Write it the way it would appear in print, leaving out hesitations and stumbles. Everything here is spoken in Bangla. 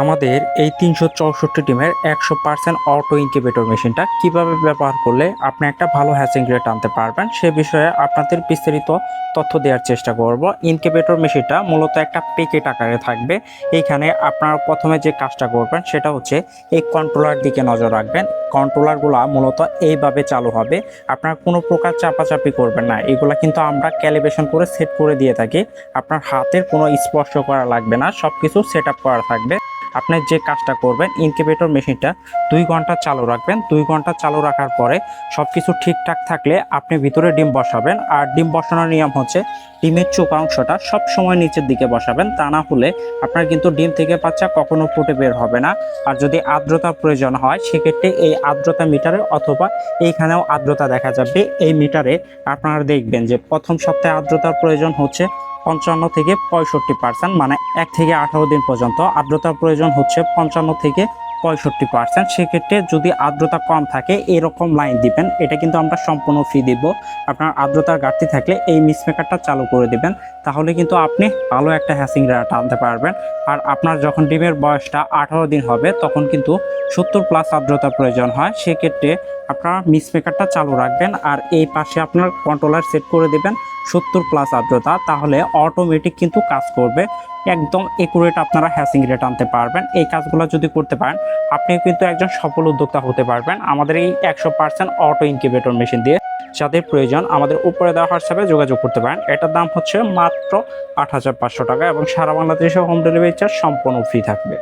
আমাদের এই ৩৬৪ টিমের ১০০% অটো ইনকিউবেটর মেশিনটা কিভাবে ব্যবহার করলে আপনি একটা ভালো হ্যাচিং রেট আনতে পারবেন সে বিষয়ে আপনাদের বিস্তারিত তথ্য দেওয়ার চেষ্টা করব। ইনকিউবেটর মেশিনটা মূলত একটা প্যাকেট আকারে থাকবে। এইখানে আপনারা প্রথমে যে কাজটা করবেন সেটা হচ্ছে এই কন্ট্রোলার দিকে নজর রাখবেন। কন্ট্রোলারগুলো মূলত এইভাবে চালু হবে, আপনারা কোনো প্রকার চাপাচাপি করবেন না। এগুলা কিন্তু আমরা ক্যালিব্রেশন করে সেট করে দিয়ে থাকি। আপনার হাতের কোনো স্পর্শ করা লাগবে না, সব কিছু সেট আপ করা থাকবে। আপনি যে কাজটা করবেন, ইনকিউবেটর মেশিনটা 2 ঘন্টা চালু রাখবেন। 2 ঘন্টা চালু রাখার পরে সবকিছু ঠিকঠাক থাকলে আপনি ভিতরে ডিম বসাবেন। আর ডিম বসানোর নিয়ম হচ্ছে ডিমের চোখা অংশটা সব সময় নিচের দিকে বসাবেন, তা না হলে আপনার কিন্তু ডিম থেকে বাচ্চা কখনো ফুটে বের হবে না। আর যদি আর্দ্রতার প্রয়োজন হয় সেক্ষেত্রে এই আর্দ্রতা মিটারে অথবা এইখানেও আর্দ্রতা দেখা যাবে। এই মিটারে আপনারা দেখবেন যে প্রথম সপ্তাহে আর্দ্রতার প্রয়োজন হচ্ছে 55 থেকে 65%, মানে 1 থেকে 18 দিন পর্যন্ত। আর্দ্রতার প্রয়োজন হচ্ছে 55 থেকে 65%। সেক্ষেত্রে যদি আর্দ্রতা কম থাকে এরকম লাইন দিবেন, এটা কিন্তু আমরা সম্পূর্ণ ফ্রি দিব। আপনার আর্দ্রতার ঘাটতি থাকলে এই মিসমেকারটা চালু করে দিবেন, তাহলে কিন্তু আপনি ভালো একটা হ্যাচিং রেট আনতে পারবেন। আর আপনার যখন ডিমের বয়সটা 18 দিন হবে তখন কিন্তু 70+ আর্দ্রতা প্রয়োজন হয়। সেক্ষেত্রে আপনারা মিসমেকারটা চালু রাখবেন আর এই পাশে আপনার কন্ট্রোলার সেট করে দেবেন 70+ আর্দ্রতা, তাহলে অটোমেটিক কিন্তু কাজ করবে। একদম একুরেট আপনারা হ্যাচিং রেট আনতে পারবেন। এই কাজগুলো যদি করতে পারেন আপনি কিন্তু একজন সফল উদ্যোক্তা হতে পারবেন আমাদের এই 100% অটো ইনকিউবেটর মেশিন দিয়ে। যাদের প্রয়োজন আমাদের উপরে দেওয়া হোয়াটসঅ্যাপে যোগাযোগ করতে পারেন। এটার দাম হচ্ছে মাত্র ৮৫০০ টাকা এবং সারা বাংলাদেশে হোম ডেলিভারি চার্জ সম্পূর্ণ ফ্রি থাকবে।